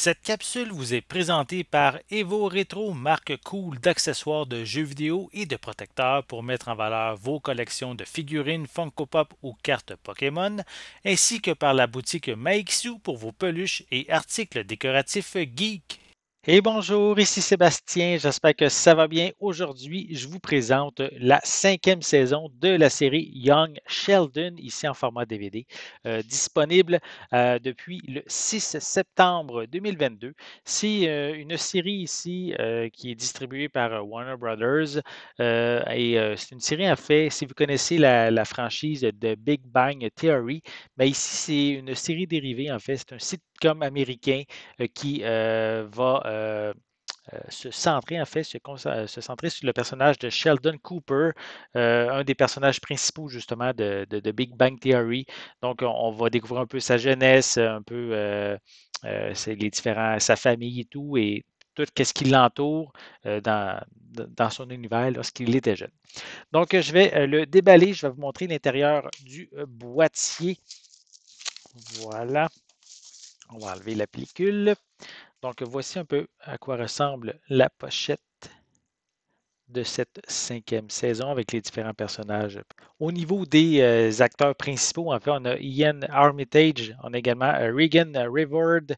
Cette capsule vous est présentée par Evo Retro, marque cool d'accessoires de jeux vidéo et de protecteurs pour mettre en valeur vos collections de figurines Funko Pop ou cartes Pokémon, ainsi que par la boutique Maixu pour vos peluches et articles décoratifs geek. Et bonjour, ici Sébastien, j'espère que ça va bien. Aujourd'hui, je vous présente la cinquième saison de la série Young Sheldon, ici en format DVD, disponible depuis le 6 septembre 2022. C'est une série ici qui est distribuée par Warner Brothers c'est une série en fait, si vous connaissez la franchise de Big Bang Theory, mais ici c'est une série dérivée en fait, c'est un sitcom américain qui va se centrer, en fait, se centrer sur le personnage de Sheldon Cooper, un des personnages principaux, justement, de Big Bang Theory. Donc, on va découvrir un peu sa jeunesse, un peu les différents, sa famille et tout, et tout ce qui l'entoure dans son univers lorsqu'il était jeune. Donc, je vais le déballer, je vais vous montrer l'intérieur du boîtier. Voilà. On va enlever la pellicule. Donc, voici un peu à quoi ressemble la pochette de cette cinquième saison avec les différents personnages. Au niveau des acteurs principaux, en fait, on a Ian Armitage, on a également Regan Rivard,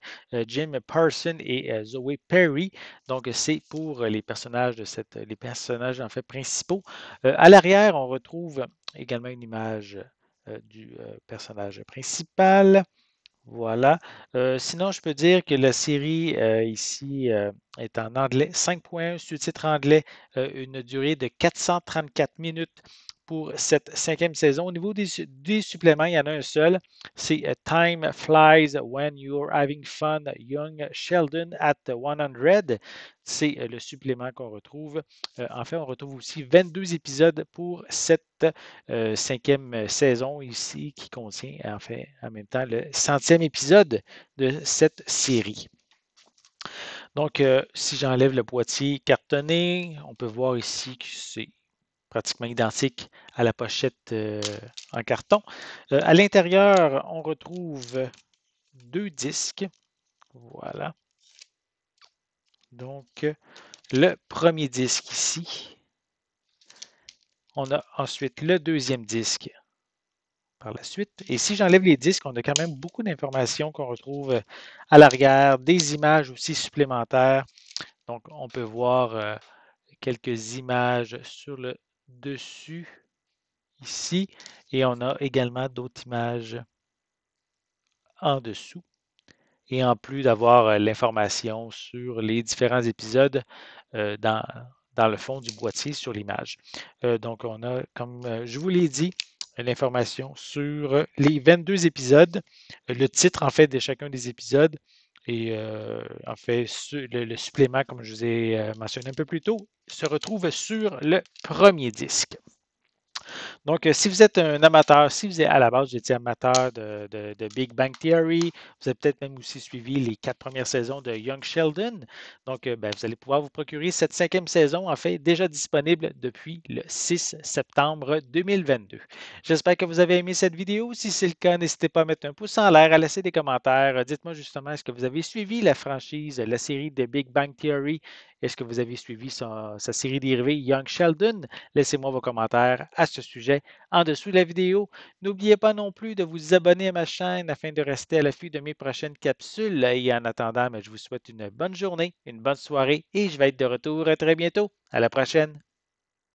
Jim Parson et Zoe Perry. Donc, c'est pour les personnages en fait principaux. À l'arrière, on retrouve également une image du personnage principal. Voilà. Sinon, je peux dire que la série ici est en anglais, 5.1 sous-titres anglais, une durée de 434 minutes pour cette cinquième saison. Au niveau des suppléments, il y en a un seul. C'est Time Flies When You're Having Fun, Young Sheldon at 100. C'est le supplément qu'on retrouve. En fait, on retrouve aussi 22 épisodes pour cette cinquième saison ici qui contient en fait en même temps le centième épisode de cette série. Donc, si j'enlève le boîtier cartonné, on peut voir ici que c'est pratiquement identique à la pochette en carton. À l'intérieur, on retrouve deux disques. Voilà. Donc, le premier disque ici. On a ensuite le deuxième disque par la suite. Et si j'enlève les disques, on a quand même beaucoup d'informations qu'on retrouve à l'arrière, des images aussi supplémentaires. Donc, on peut voir quelques images sur le dessus ici et on a également d'autres images en dessous. Et en plus d'avoir l'information sur les différents épisodes dans le fond du boîtier sur l'image. Donc, on a, comme je vous l'ai dit, l'information sur les 22 épisodes, le titre en fait de chacun des épisodes et en fait le supplément, comme je vous ai mentionné un peu plus tôt, se retrouve sur le premier disque. Donc, si vous êtes un amateur, si vous êtes à la base, vous étiez amateur de Big Bang Theory, vous avez peut-être même aussi suivi les 4 premières saisons de Young Sheldon. Donc, vous allez pouvoir vous procurer cette cinquième saison, en fait, déjà disponible depuis le 6 septembre 2022. J'espère que vous avez aimé cette vidéo. Si c'est le cas, n'hésitez pas à mettre un pouce en l'air, à laisser des commentaires. Dites-moi justement, est-ce que vous avez suivi la franchise, la série de Big Bang Theory? Est-ce que vous avez suivi sa série dérivée Young Sheldon? Laissez-moi vos commentaires à ce sujet en dessous de la vidéo. N'oubliez pas non plus de vous abonner à ma chaîne afin de rester à l'affût de mes prochaines capsules. Et en attendant, je vous souhaite une bonne journée, une bonne soirée et je vais être de retour très bientôt. À la prochaine.